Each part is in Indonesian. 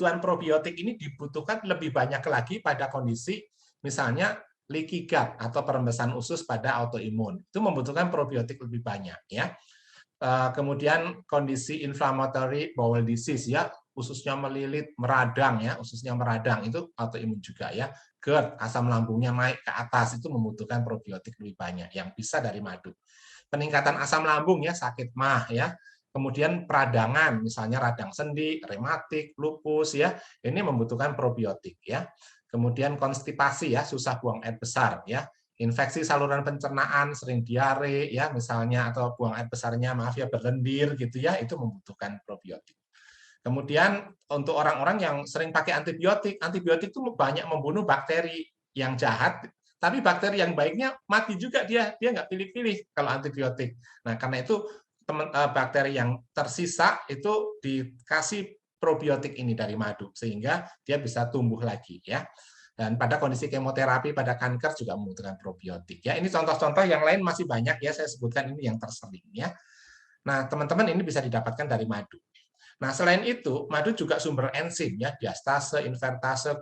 kebutuhan probiotik ini dibutuhkan lebih banyak lagi pada kondisi misalnya leaky gut atau perembesan usus pada autoimun. Itu membutuhkan probiotik lebih banyak ya. Kemudian kondisi inflammatory bowel disease ya, ususnya melilit, meradang ya, ususnya meradang itu autoimun juga ya. GERD, asam lambungnya naik ke atas itu membutuhkan probiotik lebih banyak yang bisa dari madu. Peningkatan asam lambung ya, sakit MAH ya. Kemudian peradangan, misalnya radang sendi, rematik, lupus ya, ini membutuhkan probiotik ya. Kemudian konstipasi ya, susah buang air besar ya. Infeksi saluran pencernaan, sering diare ya misalnya, atau buang air besarnya maaf ya berlendir gitu ya, itu membutuhkan probiotik. Kemudian untuk orang-orang yang sering pakai antibiotik, antibiotik itu banyak membunuh bakteri yang jahat, tapi bakteri yang baiknya mati juga dia nggak pilih-pilih kalau antibiotik. Nah karena itu bakteri yang tersisa itu dikasih probiotik ini dari madu sehingga dia bisa tumbuh lagi ya. Dan pada kondisi kemoterapi pada kanker juga membutuhkan probiotik ya. Ini contoh-contoh, yang lain masih banyak ya, saya sebutkan ini yang tersering ya. Nah teman-teman ini bisa didapatkan dari madu. Nah, selain itu, madu juga sumber enzim ya, diastase, invertase,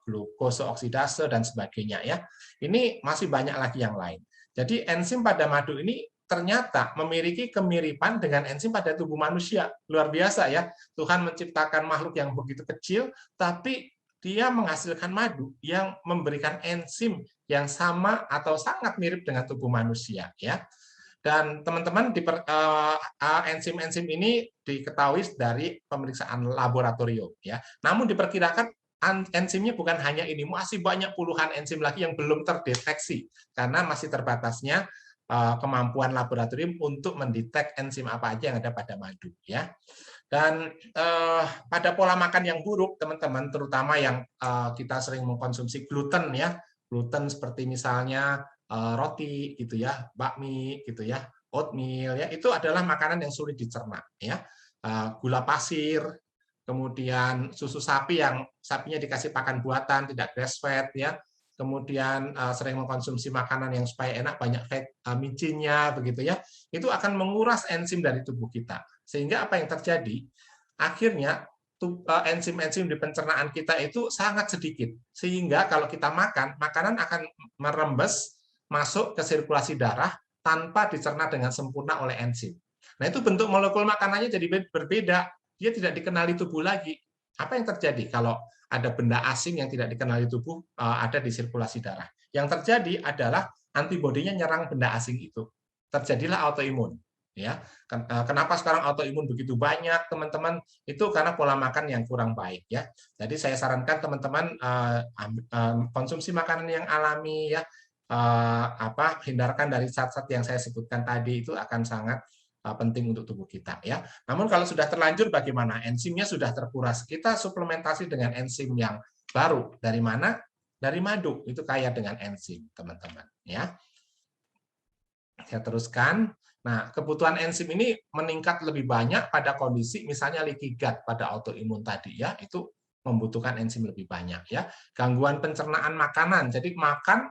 glukose oksidase dan sebagainya ya. Ini masih banyak lagi yang lain. Jadi enzim pada madu ini ternyata memiliki kemiripan dengan enzim pada tubuh manusia. Luar biasa ya. Tuhan menciptakan makhluk yang begitu kecil, tapi dia menghasilkan madu yang memberikan enzim yang sama atau sangat mirip dengan tubuh manusia ya. Dan teman-teman, enzim-enzim ini diketahui dari pemeriksaan laboratorium ya. Namun diperkirakan enzimnya bukan hanya ini, masih banyak puluhan enzim lagi yang belum terdeteksi karena masih terbatasnya kemampuan laboratorium untuk mendetek enzim apa aja yang ada pada madu ya. Dan pada pola makan yang buruk, teman-teman, terutama yang kita sering mengkonsumsi gluten ya, gluten seperti misalnya roti gitu ya, bakmi gitu ya, oatmeal ya, itu adalah makanan yang sulit dicerna ya. Gula pasir, kemudian susu sapi yang sapinya dikasih pakan buatan, tidak grass fed ya. Kemudian sering mengkonsumsi makanan yang supaya enak, banyak micinnya begitu ya. Itu akan menguras enzim dari tubuh kita. Sehingga apa yang terjadi? Akhirnya enzim-enzim di pencernaan kita itu sangat sedikit. Sehingga kalau kita makan, makanan akan merembes masuk ke sirkulasi darah tanpa dicerna dengan sempurna oleh enzim. Nah, itu bentuk molekul makanannya jadi berbeda. Dia tidak dikenali tubuh lagi. Apa yang terjadi kalau ada benda asing yang tidak dikenali tubuh ada di sirkulasi darah? Yang terjadi adalah antibodinya nyerang benda asing itu. Terjadilah autoimun. Ya, kenapa sekarang autoimun begitu banyak, teman-teman? Itu karena pola makan yang kurang baik ya. Jadi saya sarankan teman-teman konsumsi makanan yang alami ya, hindarkan dari zat-zat yang saya sebutkan tadi, itu akan sangat penting untuk tubuh kita ya. Namun kalau sudah terlanjur bagaimana? Enzimnya sudah terkuras. Kita suplementasi dengan enzim yang baru. Dari mana? Dari madu. Itu kaya dengan enzim, teman-teman ya. Saya teruskan. Nah, kebutuhan enzim ini meningkat lebih banyak pada kondisi misalnya leaky gut pada autoimun tadi ya. Itu membutuhkan enzim lebih banyak ya. Gangguan pencernaan makanan. Jadi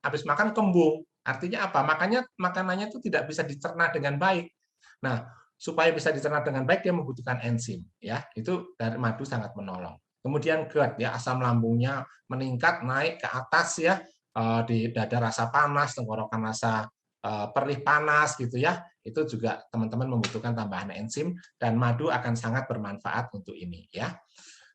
habis makan kembung. Artinya apa? Makanannya itu tidak bisa dicerna dengan baik. Nah, supaya bisa dicerna dengan baik dia membutuhkan enzim ya. Itu dari madu sangat menolong. Kemudian GERD ya, asam lambungnya meningkat naik ke atas ya, di dada rasa panas, tenggorokan rasa perih panas gitu ya. Itu juga teman-teman membutuhkan tambahan enzim dan madu akan sangat bermanfaat untuk ini ya.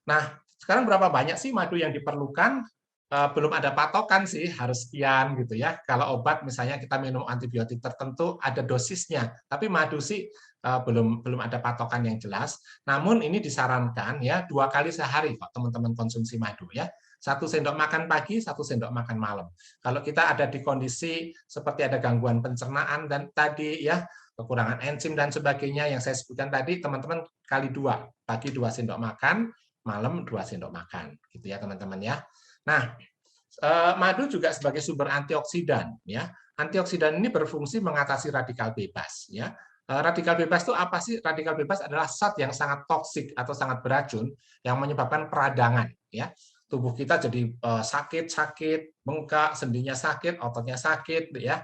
Nah, sekarang berapa banyak sih madu yang diperlukan? Belum ada patokan sih, harus sekian gitu ya. Kalau obat misalnya kita minum antibiotik tertentu ada dosisnya, tapi madu sih belum ada patokan yang jelas. Namun ini disarankan ya 2 kali sehari kok teman-teman konsumsi madu ya. 1 sendok makan pagi, 1 sendok makan malam. Kalau kita ada di kondisi seperti ada gangguan pencernaan dan tadi ya, kekurangan enzim dan sebagainya yang saya sebutkan tadi, teman-teman kali 2, pagi 2 sendok makan, malam 2 sendok makan, gitu ya teman-teman ya. Nah, madu juga sebagai sumber antioksidan ya. Antioksidan ini berfungsi mengatasi radikal bebas ya. Radikal bebas itu apa sih? Radikal bebas adalah zat yang sangat toksik atau sangat beracun yang menyebabkan peradangan ya. Tubuh kita jadi sakit, bengkak, sendinya sakit, ototnya sakit ya.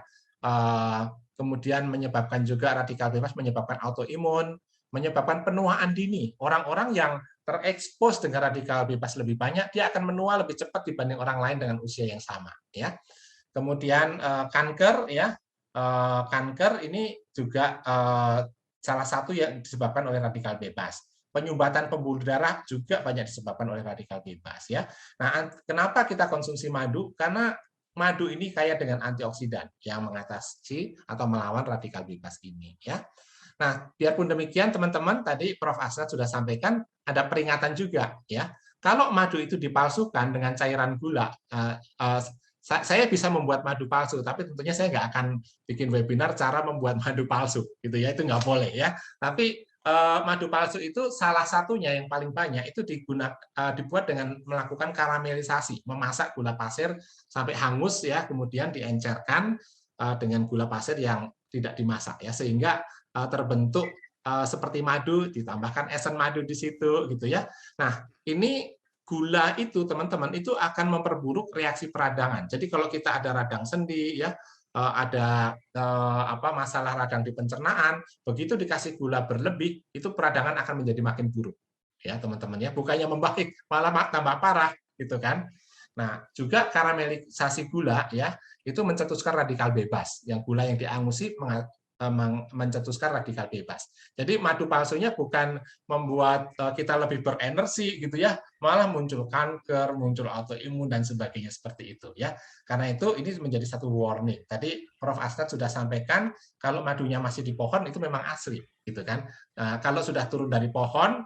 Kemudian menyebabkan juga radikal bebas menyebabkan autoimun, menyebabkan penuaan dini. Orang-orang yang terekspos dengan radikal bebas lebih banyak, dia akan menua lebih cepat dibanding orang lain dengan usia yang sama. Ya. Kemudian kanker, ya, kanker ini juga salah satu yang disebabkan oleh radikal bebas. Penyumbatan pembuluh darah juga banyak disebabkan oleh radikal bebas, ya. Nah, kenapa kita konsumsi madu? Karena madu ini kaya dengan antioksidan yang mengatasi atau melawan radikal bebas ini, ya. Nah, biarpun demikian teman-teman, tadi Prof. Asnad sudah sampaikan ada peringatan juga, ya. Kalau madu itu dipalsukan dengan cairan gula, saya bisa membuat madu palsu, tapi tentunya saya nggak akan bikin webinar cara membuat madu palsu, gitu ya. Itu nggak boleh, ya. Tapi madu palsu itu salah satunya yang paling banyak itu dibuat dengan melakukan karamelisasi, memasak gula pasir sampai hangus, ya, kemudian diencerkan dengan gula pasir yang tidak dimasak, ya, sehingga terbentuk seperti madu, ditambahkan esen madu di situ, gitu ya. Nah, ini gula itu teman-teman itu akan memperburuk reaksi peradangan. Jadi kalau kita ada radang sendi, ya, ada masalah radang di pencernaan, begitu dikasih gula berlebih, itu peradangan akan menjadi makin buruk, ya teman-teman, ya. Bukannya membaik, malah tambah parah, gitu kan. Nah, juga karamelisasi gula, ya, itu mencetuskan radikal bebas. Yang gula yang diangusi mencetuskan radikal bebas. Jadi madu palsunya bukan membuat kita lebih berenergi, gitu ya, malah muncul kanker, muncul autoimun dan sebagainya seperti itu, ya. Karena itu ini menjadi satu warning. Tadi Prof. Asnad sudah sampaikan kalau madunya masih di pohon itu memang asli, gitu kan. Nah, kalau sudah turun dari pohon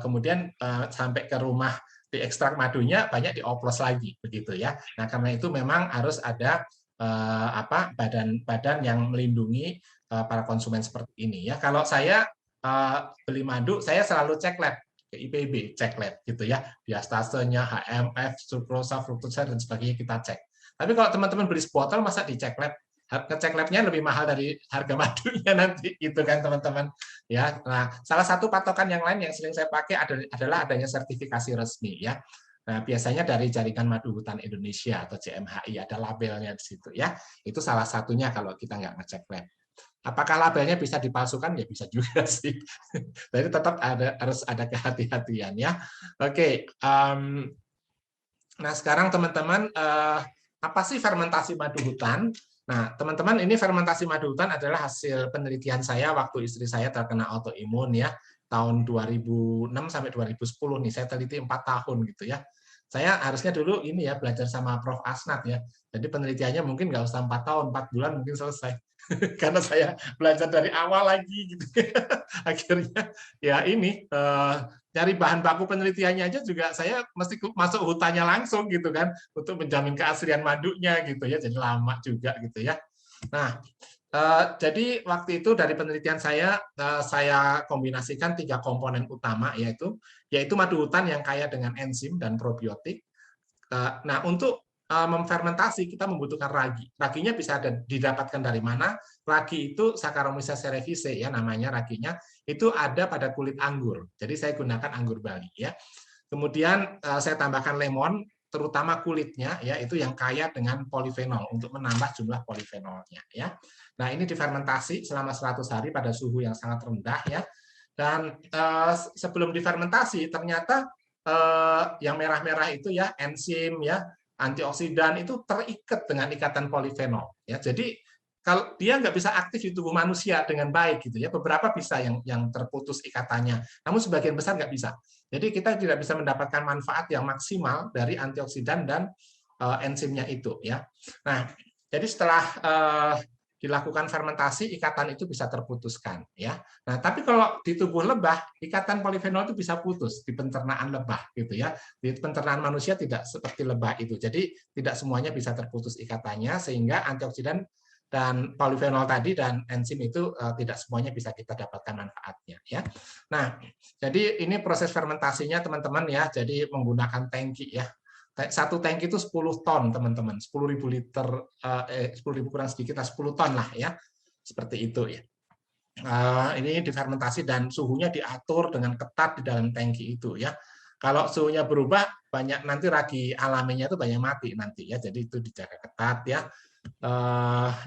kemudian sampai ke rumah diekstrak madunya banyak dioplos lagi, begitu ya. Nah, karena itu memang harus ada badan-badan yang melindungi para konsumen seperti ini, ya. Kalau saya beli madu, saya selalu cek lab ke IPB, cek lab, gitu ya, diastasenya, HMF, sukrosa, fruktosa dan sebagainya kita cek. Tapi kalau teman-teman beli sebotol, masa dicek lab? Ngecek labnya lebih mahal dari harga madunya nanti, gitu kan teman-teman, ya. Nah, salah satu patokan yang lain yang sering saya pakai adalah adanya sertifikasi resmi, ya. Nah, biasanya dari Jaringan Madu Hutan Indonesia atau JMHI, ada labelnya di situ, ya. Itu salah satunya kalau kita nggak ngecek lab. Apakah labelnya bisa dipalsukan? Ya bisa juga sih. Jadi tetap harus ada kehati-hatian, ya. Oke. Nah, sekarang teman-teman, apa sih fermentasi madu hutan? Nah, teman-teman, ini fermentasi madu hutan adalah hasil penelitian saya waktu istri saya terkena autoimun, ya, tahun 2006 sampai 2010 nih. Saya teliti 4 tahun, gitu ya. Saya harusnya dulu ini ya belajar sama Prof. Asnad, ya. Jadi penelitiannya mungkin nggak usah 4 tahun, 4 bulan mungkin selesai. Karena saya belajar dari awal lagi, gitu. Akhirnya ya ini cari bahan baku penelitiannya aja juga saya mesti masuk hutannya langsung, gitu kan, untuk menjamin keaslian madunya, gitu ya. Jadi lama juga, gitu ya. Nah, jadi waktu itu dari penelitian saya kombinasikan 3 komponen utama, yaitu madu hutan yang kaya dengan enzim dan probiotik. Nah, untuk memfermentasi kita membutuhkan ragi. Raginya bisa didapatkan dari mana? Ragi itu Saccharomyces cerevisiae, ya, namanya raginya. Itu ada pada kulit anggur. Jadi saya gunakan anggur Bali, ya. Kemudian saya tambahkan lemon, terutama kulitnya, ya, itu yang kaya dengan polifenol untuk menambah jumlah polifenolnya, ya. Nah, ini difermentasi selama 100 hari pada suhu yang sangat rendah, ya. Dan sebelum difermentasi ternyata yang merah-merah itu, ya, enzim, ya, antioksidan itu terikat dengan ikatan polifenol, ya. Jadi kalau dia nggak bisa aktif di tubuh manusia dengan baik, gitu ya. Beberapa bisa yang terputus ikatannya, namun sebagian besar nggak bisa. Jadi kita tidak bisa mendapatkan manfaat yang maksimal dari antioksidan dan enzimnya itu, ya. Nah, jadi setelah dilakukan fermentasi, ikatan itu bisa terputuskan, ya. Nah, tapi kalau di tubuh lebah, ikatan polifenol itu bisa putus di pencernaan lebah, gitu ya. Di pencernaan manusia tidak seperti lebah itu. Jadi tidak semuanya bisa terputus ikatannya, sehingga antioksidan dan polifenol tadi dan enzim itu tidak semuanya bisa kita dapatkan manfaatnya, ya. Nah, jadi ini proses fermentasinya teman-teman, ya. Jadi menggunakan tangki, ya. Satu tangki itu 10 ton, teman-teman. 10.000 liter, 10.000 kurang sedikit, 10 ton lah, ya. Seperti itu, ya. Ini difermentasi dan suhunya diatur dengan ketat di dalam tangki itu, ya. Kalau suhunya berubah, banyak nanti ragi alaminya itu banyak mati nanti, ya. Jadi itu dijaga ketat, ya.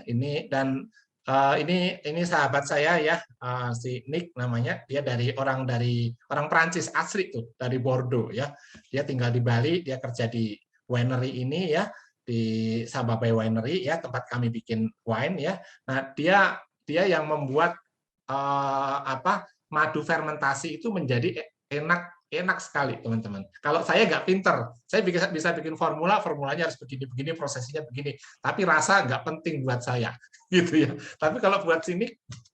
Ini dan Ini sahabat saya ya, si Nick namanya, dia dari orang Prancis asli tuh, dari Bordeaux ya. Dia tinggal di Bali, dia kerja di winery ini ya, di Sababai Winery ya, tempat kami bikin wine ya. Nah, dia yang membuat madu fermentasi itu menjadi enak sekali, teman-teman. Kalau saya nggak pinter, saya bisa bikin formulanya harus begini, prosesnya begini. Tapi rasa nggak penting buat saya, gitu ya. Tapi kalau buat sini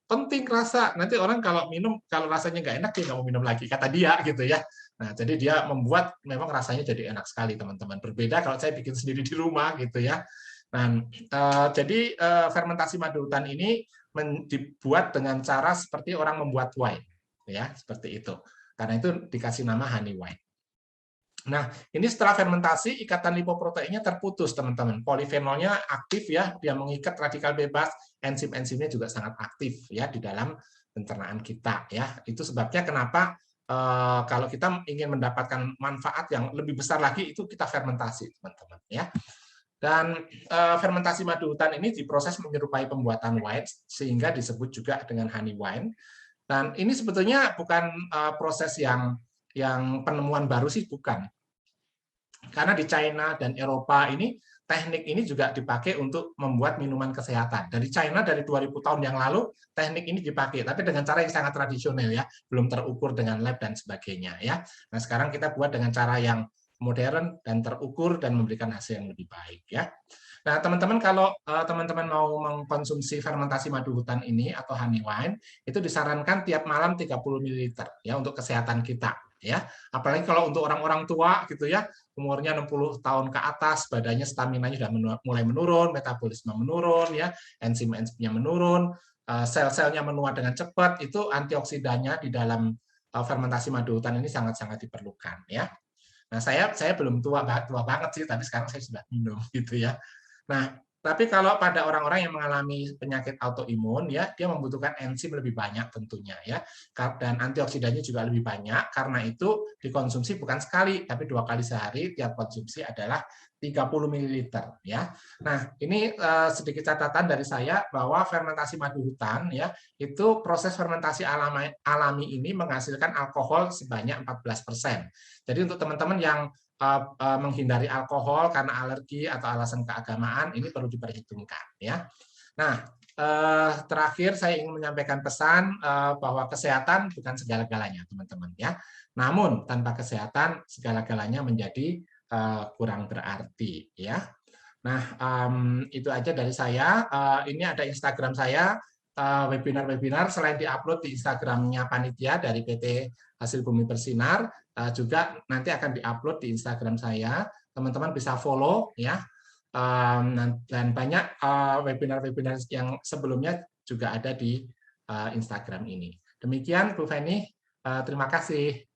penting rasa. Nanti orang kalau minum, kalau rasanya nggak enak, dia nggak mau minum lagi, kata dia, gitu ya. Nah, jadi dia membuat memang rasanya jadi enak sekali, teman-teman. Berbeda kalau saya bikin sendiri di rumah, gitu ya. Nah, jadi fermentasi madu hutan ini dibuat dengan cara seperti orang membuat wine, ya, seperti itu. Karena itu dikasih nama honey wine. Nah, ini setelah fermentasi, ikatan lipoproteinnya terputus, teman-teman. Polifenolnya aktif ya, dia mengikat radikal bebas, enzim-enzimnya juga sangat aktif ya di dalam pencernaan kita ya. Itu sebabnya kenapa kalau kita ingin mendapatkan manfaat yang lebih besar lagi, itu kita fermentasi, teman-teman ya. Dan fermentasi madu hutan ini diproses menyerupai pembuatan wine, sehingga disebut juga dengan honey wine. Dan ini sebetulnya bukan proses yang penemuan baru sih, bukan. Karena di China dan Eropa ini, teknik ini juga dipakai untuk membuat minuman kesehatan. Dari China dari 2000 tahun yang lalu, teknik ini dipakai, tapi dengan cara yang sangat tradisional ya, belum terukur dengan lab dan sebagainya ya. Nah, sekarang kita buat dengan cara yang modern dan terukur dan memberikan hasil yang lebih baik ya. Nah, teman-teman, kalau teman-teman mau mengkonsumsi fermentasi madu hutan ini atau honey wine, itu disarankan tiap malam 30 ml ya untuk kesehatan kita ya. Apalagi kalau untuk orang-orang tua gitu ya, umurnya 60 tahun ke atas, badannya stamina-nya sudah mulai menurun, metabolisme menurun ya, enzim-enzimnya menurun, sel-selnya menua dengan cepat, itu antioksidannya di dalam fermentasi madu hutan ini sangat-sangat diperlukan ya. Nah, saya belum tua banget sih, tapi sekarang saya sudah minum gitu ya. Nah, tapi kalau pada orang-orang yang mengalami penyakit autoimun ya, dia membutuhkan enzim lebih banyak tentunya ya. Dan antioksidannya juga lebih banyak, karena itu dikonsumsi bukan sekali, tapi 2 kali sehari. Tiap konsumsi adalah 30 ml ya. Nah, ini sedikit catatan dari saya bahwa fermentasi madu hutan ya, itu proses fermentasi alami ini menghasilkan alkohol sebanyak 14%. Jadi untuk teman-teman yang menghindari alkohol karena alergi atau alasan keagamaan, ini perlu diperhitungkan ya. Nah, terakhir saya ingin menyampaikan pesan bahwa kesehatan bukan segala-galanya, teman-teman ya. Namun tanpa kesehatan segala-galanya menjadi kurang berarti ya. Nah, itu aja dari saya. Ini ada Instagram saya, webinar-webinar selain diupload di Instagramnya panitia dari PT Hasil Bumi Bersinar, juga nanti akan diupload di Instagram saya. Teman-teman bisa follow ya. Dan banyak webinar-webinar yang sebelumnya juga ada di Instagram ini. Demikian Bu Feni, terima kasih.